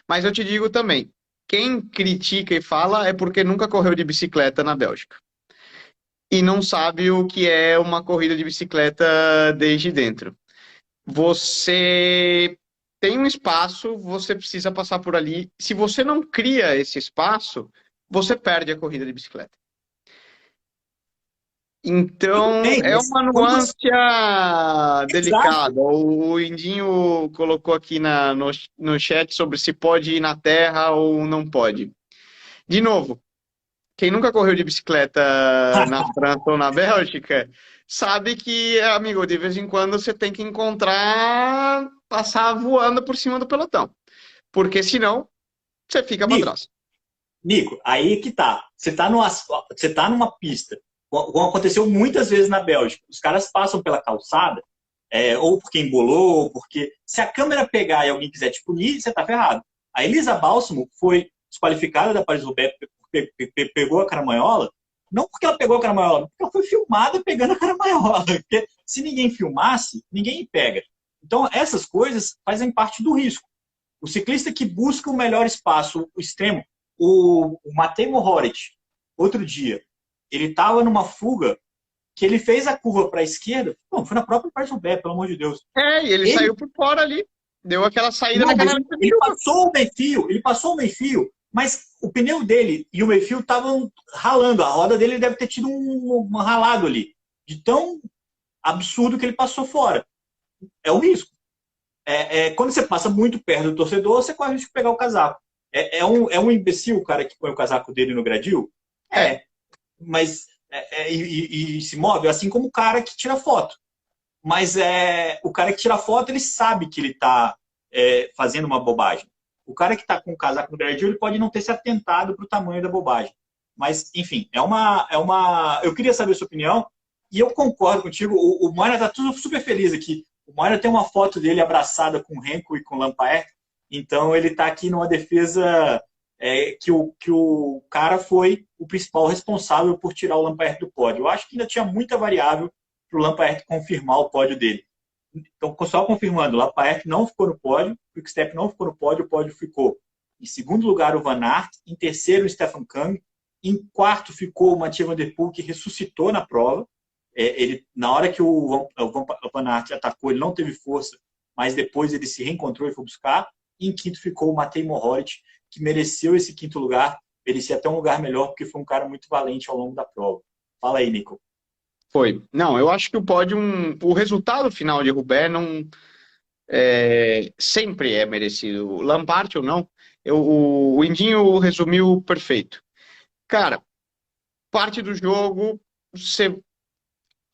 Mas eu te digo também, quem critica e fala é porque nunca correu de bicicleta na Bélgica. E não sabe o que é uma corrida de bicicleta desde dentro. Você tem um espaço, você precisa passar por ali. Se você não cria esse espaço, você perde a corrida de bicicleta. Tudo Então, bem, é mas uma quando você... nuance Exato. delicada. O Indinho colocou aqui no chat sobre se pode ir na terra ou não pode. De novo, quem nunca correu de bicicleta na França ou na Bélgica, sabe que, amigo, de vez em quando você tem que encontrar, passar voando por cima do pelotão. Porque senão, você fica para Nico, trás. Nico, aí que tá. Você tá numa pista. Como aconteceu muitas vezes na Bélgica. Os caras passam pela calçada, ou porque embolou, ou porque. Se a câmera pegar e alguém quiser te punir, você tá ferrado. A Elisa Balsamo foi desqualificada da Paris-Roubaix, pegou a caramanhola, não porque ela pegou a caramanhola, porque ela foi filmada pegando a caramanhola. Porque se ninguém filmasse, ninguém pega. Então, essas coisas fazem parte do risco. O ciclista que busca o melhor espaço, o extremo, o Matej Mohoric, outro dia, ele estava numa fuga que ele fez a curva para a esquerda, não, foi na própria Paris-Roubaix, pelo amor de Deus. E ele saiu por fora ali, deu aquela saída Não, na mas cara ele passou o meio-fio, mas o pneu dele e o meio-fio estavam ralando, a roda dele deve ter tido um ralado ali, de tão absurdo que ele passou fora. É o risco. Quando você passa muito perto do torcedor, você corre o risco de pegar o casaco. É um imbecil o cara que põe o casaco dele no gradil? É, Mas e se move, assim como o cara que tira foto. Mas o cara que tira foto, ele sabe que ele está fazendo uma bobagem. O cara que está com o casaco no gradil, ele pode não ter se atentado para o tamanho da bobagem. Mas, enfim, eu queria saber a sua opinião e eu concordo contigo. O Moira está tudo super feliz aqui. O Moira tem uma foto dele abraçada com o Renko e com o Lampaert. Então, ele está aqui numa defesa que o cara foi o principal responsável por tirar o Lampaert do pódio. Eu acho que ainda tinha muita variável para o Lampaert confirmar o pódio dele. Então, só confirmando, o Lampaert não ficou no pódio, o Quickstep não ficou no pódio, o pódio ficou em segundo lugar o Van Aert, em terceiro o Stefan Kang, em quarto ficou o Mathieu Van Der Poel, que ressuscitou na prova. Na hora que o Van Aert atacou, ele não teve força, mas depois ele se reencontrou e foi buscar. E em quinto ficou o Matej Mohoric, que mereceu esse quinto lugar, merecia até um lugar melhor, porque foi um cara muito valente ao longo da prova. Fala aí, Nico. foi. Não, eu acho que o pódio, o resultado final de Roubaix não sempre é merecido. Lampard ou não, o Indinho resumiu perfeito. Cara, parte do jogo,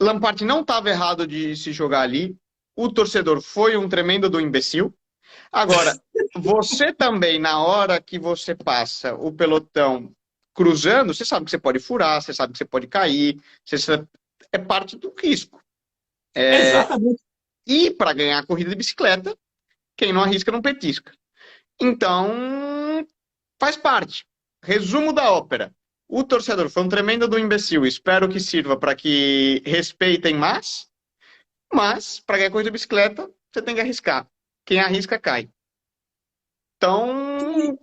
Lampard não estava errado de se jogar ali. O torcedor foi um tremendo do imbecil. Agora, você também, na hora que você passa o pelotão cruzando, você sabe que você pode furar, você sabe que você pode cair, é parte do risco. Exatamente. E para ganhar a corrida de bicicleta, quem não arrisca não petisca. Então, faz parte. Resumo da ópera. O torcedor foi um tremendo do imbecil. Espero que sirva para que respeitem mais. Mas, para ganhar corrida de bicicleta, você tem que arriscar. Quem arrisca, cai. Então,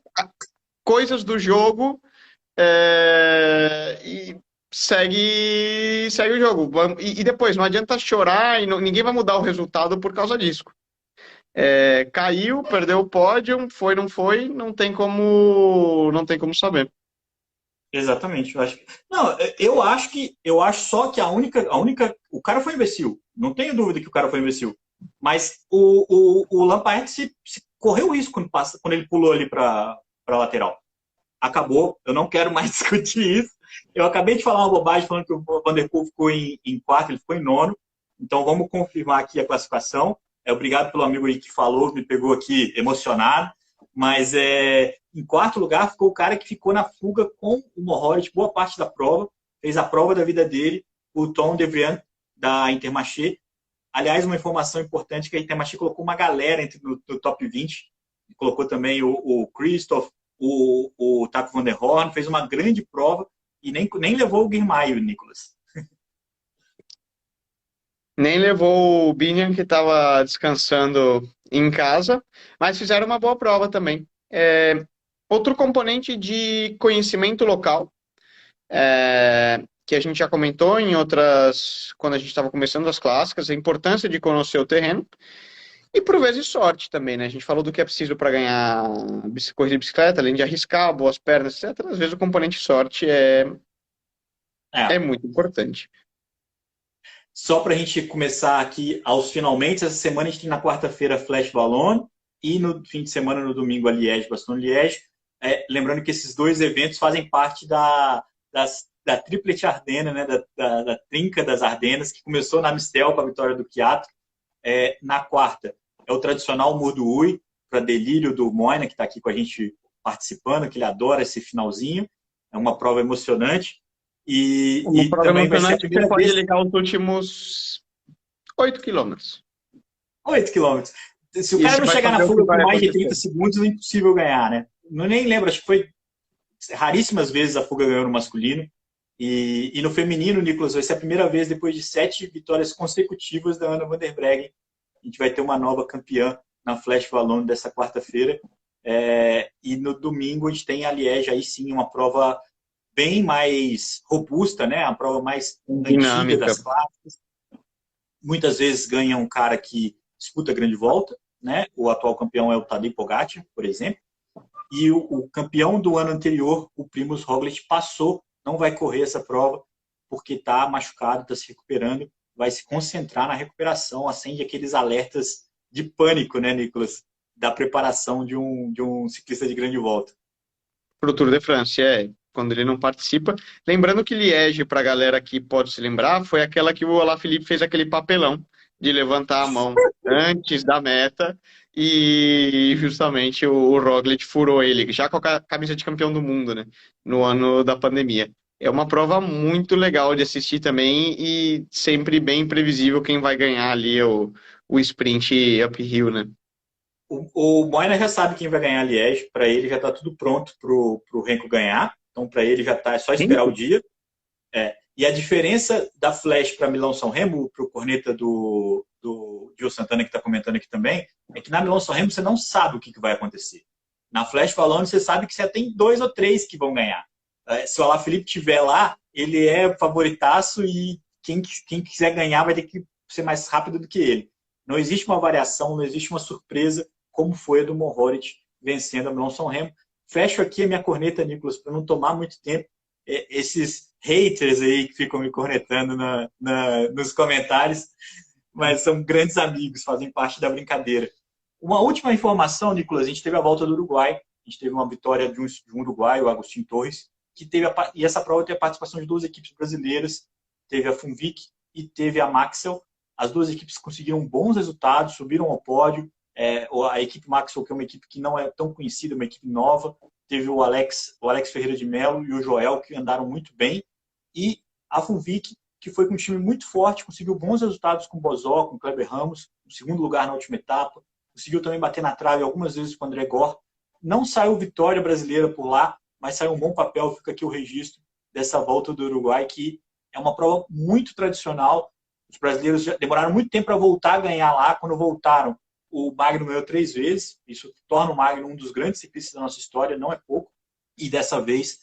coisas do jogo e segue o jogo. E depois, não adianta chorar e ninguém vai mudar o resultado por causa disso. Caiu, perdeu o pódio, foi, não foi, não tem como saber. Exatamente. Eu acho só que o cara foi imbecil. Não tenho dúvida que o cara foi imbecil. Mas o Lampaert se correu o risco quando ele pulou ali para a lateral. Acabou. Eu não quero mais discutir isso. Eu acabei de falar uma bobagem falando que o Van Der Poel ficou em quarto, ele ficou em nono. Então vamos confirmar aqui a classificação. Obrigado pelo amigo aí que falou, me pegou aqui emocionado. Mas Em quarto lugar ficou o cara que ficou na fuga com o Mohoric boa parte da prova, fez a prova da vida dele, o Tom Devrian, da Intermarché. Aliás, uma informação importante que a Intermarché colocou uma galera no top 20, colocou também o Christoph, o Taco Van der Horn, fez uma grande prova e nem levou o Guirmaio, Nicolas. Nem levou o Binion, que estava descansando em casa, mas fizeram uma boa prova também. Outro componente de conhecimento local, que a gente já comentou em outras, quando a gente estava começando as clássicas, a importância de conhecer o terreno e, por vezes, sorte também, né? A gente falou do que é preciso para ganhar corrida de bicicleta, além de arriscar, boas pernas, etc. Às vezes o componente sorte é muito importante. Só para a gente começar aqui aos finalmente, essa semana a gente tem na quarta-feira Flash Wallonne e no fim de semana, no domingo, a Liège-Bastogne-Liège. Lembrando que esses dois eventos fazem parte da Triplete Ardenne, né, da Trinca das Ardenas, que começou na Amistel com a vitória do Chiatto. Na quarta é o tradicional Mur do Huy, para delírio do Moina, que está aqui com a gente participando, que ele adora esse finalzinho. É uma prova emocionante. E também vai ser a primeira pode vez... ligar os últimos 8 quilômetros. 8 quilômetros. Se o cara não chegar na fuga por mais de 30 segundos, é impossível ganhar, né? Não nem lembro, acho que foi raríssimas vezes a fuga ganhou no masculino. E no feminino, Nicolas, vai ser a primeira vez depois de 7 vitórias consecutivas da Anna van der Breggen. A gente vai ter uma nova campeã na Flash Wallonne dessa quarta-feira. E no domingo a gente tem a Liège, aí sim, uma prova bem mais robusta, né? A prova mais dinâmica das classes. Muitas vezes ganha um cara que disputa a grande volta, né? O atual campeão é o Tadej Pogacar, por exemplo. E o campeão do ano anterior, o Primož Roglic, passou, não vai correr essa prova porque está machucado, está se recuperando, vai se concentrar na recuperação, acende aqueles alertas de pânico, né, Nicolas? Da preparação de um ciclista de grande volta. Para o Tour de France, quando ele não participa. Lembrando que Liège, para a galera que pode se lembrar, foi aquela que o Alaphilippe fez aquele papelão de levantar a mão antes da meta e justamente o Roglic furou ele, já com a camisa de campeão do mundo, né, no ano da pandemia. É uma prova muito legal de assistir também e sempre bem imprevisível quem vai ganhar ali o sprint uphill, né? O Moina já sabe quem vai ganhar a Liège, para ele já está tudo pronto para o Renko ganhar, então para ele já está, é só esperar o dia. E a diferença da Flash para Milão-São Remo, para o corneta do Gil Santana, que está comentando aqui também, é que na Milão-São Remo você não sabe o que vai acontecer. Na Flash Wallonne você sabe que você tem 2 ou 3 que vão ganhar. Se o Alaphilippe estiver lá, ele é favoritaço e quem quiser ganhar vai ter que ser mais rápido do que ele. Não existe uma variação, não existe uma surpresa como foi a do Mohoric vencendo a Milão-São Remo. Fecho aqui a minha corneta, Nicolas, para não tomar muito tempo. Esses haters aí que ficam me cornetando nos comentários, mas são grandes amigos, fazem parte da brincadeira. Uma última informação, Nicolas, a gente teve a volta do Uruguai, a gente teve uma vitória de um uruguaio, o Agustin Torres, e essa prova teve a participação de 2 equipes brasileiras, teve a Funvic e teve a Maxel. As 2 equipes conseguiram bons resultados, subiram ao pódio. A equipe Maxel, que é uma equipe que não é tão conhecida, uma equipe nova, teve o Alex Ferreira de Mello e o Joel, que andaram muito bem, e a Funvic, que foi com um time muito forte, conseguiu bons resultados com o Bozó, com o Kleber Ramos, no segundo lugar na última etapa, conseguiu também bater na trave algumas vezes com o André Gor. Não saiu vitória brasileira por lá, mas saiu um bom papel, fica aqui o registro dessa volta do Uruguai, que é uma prova muito tradicional. Os brasileiros já demoraram muito tempo para voltar a ganhar lá. Quando voltaram, o Magno ganhou 3 vezes. Isso torna o Magno um dos grandes ciclistas da nossa história, não é pouco. E dessa vez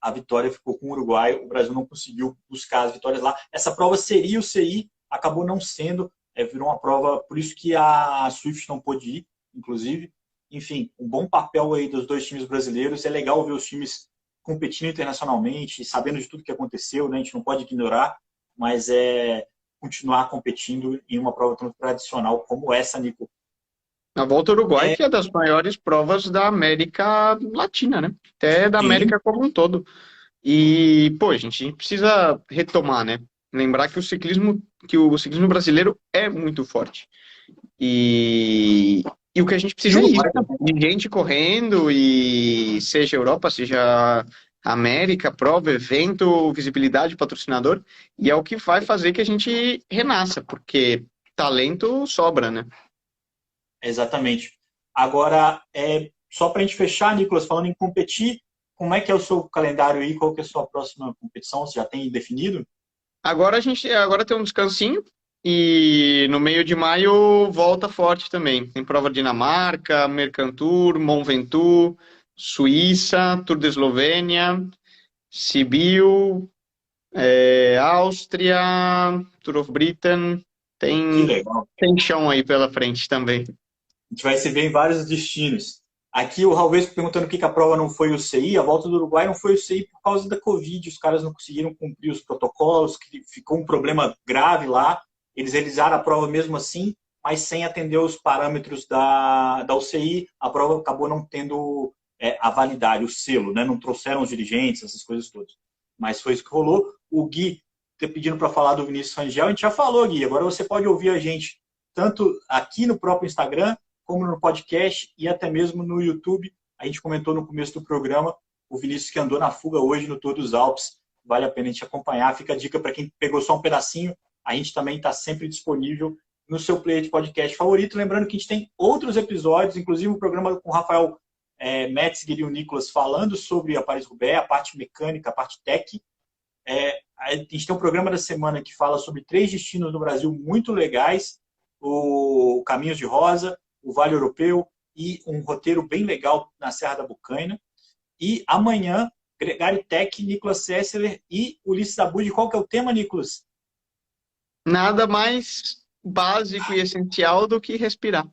a vitória ficou com o Uruguai. O Brasil não conseguiu buscar as vitórias lá. Essa prova seria o CI, acabou não sendo. Virou uma prova, por isso que a Swift não pôde ir, inclusive. Enfim, um bom papel aí dos 2 times brasileiros. É legal ver os times competindo internacionalmente, sabendo de tudo que aconteceu, né? A gente não pode ignorar, mas continuar competindo em uma prova tão tradicional como essa, Nico. A Volta ao Uruguai, que é das maiores provas da América Latina, né? Até da América como um todo. E, pô, a gente precisa retomar, né? Lembrar que o ciclismo brasileiro é muito forte. E E o que a gente precisa é isso, de gente correndo, e seja Europa, seja América, prova, evento, visibilidade, patrocinador, e é o que vai fazer que a gente renasça, porque talento sobra, né? Exatamente. Agora, só para a gente fechar, Nicolas, falando em competir, como é que é o seu calendário aí? Qual que é a sua próxima competição? Você já tem definido? Agora tem um descansinho, e no meio de maio volta forte também. Tem prova de Dinamarca, Mercantour, Mont Ventoux, Suíça, Tour da Eslovênia, Sibiu, Áustria, Tour of Britain. Que legal. Tem chão aí pela frente também. A gente vai se ver em vários destinos. Aqui o Raulvesco perguntando por que a prova não foi o CI, a volta do Uruguai não foi o CI por causa da Covid, os caras não conseguiram cumprir os protocolos, ficou um problema grave lá, eles realizaram a prova mesmo assim, mas sem atender os parâmetros da UCI, a prova acabou não tendo a validade, o selo, né? Não trouxeram os dirigentes, essas coisas todas. Mas foi isso que rolou. O Gui pedindo para falar do Vinícius Rangel, a gente já falou, Gui, agora você pode ouvir a gente tanto aqui no próprio Instagram, como no podcast e até mesmo no YouTube. A gente comentou no começo do programa, o Vinícius que andou na fuga hoje no Tour dos Alpes. Vale a pena a gente acompanhar. Fica a dica para quem pegou só um pedacinho. A gente também está sempre disponível no seu player de podcast favorito. Lembrando que a gente tem outros episódios, inclusive o programa com o Rafael Metzger e o Nicolas falando sobre a Paris-Roubaix, a parte mecânica, a parte tech. A gente tem um programa da semana que fala sobre 3 destinos no Brasil muito legais. O Caminhos de Rosa, o Vale Europeu e um roteiro bem legal na Serra da Bocaina. E amanhã, Gregário Tech, Nicolas Sessler e Ulisses Abud. Qual que é o tema, Nicolas? Nada mais básico e essencial do que respirar.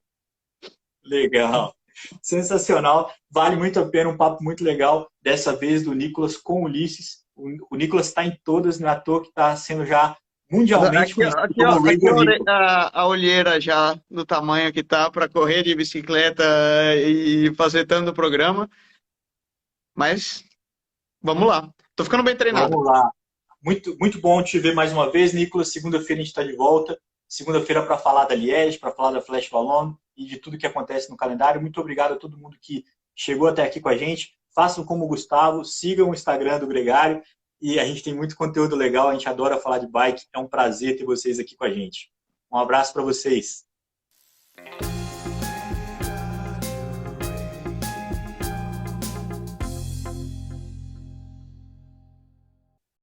Legal. Sensacional. Vale muito a pena, um papo muito legal. Dessa vez do Nicolas com o Ulisses. O Nicolas está em todas, não é à toa que está sendo já mundialmente conhecido como aqui a olheira já do tamanho que tá para correr de bicicleta e fazer tanto programa. Mas vamos lá. Tô ficando bem treinado. Vamos lá. Muito, muito bom te ver mais uma vez, Nicolas. Segunda-feira a gente está de volta. Segunda-feira para falar da Liège, para falar da Flash Wallonne e de tudo que acontece no calendário. Muito obrigado a todo mundo que chegou até aqui com a gente. Façam como o Gustavo, sigam o Instagram do Gregário. E a gente tem muito conteúdo legal, a gente adora falar de bike. É um prazer ter vocês aqui com a gente. Um abraço para vocês.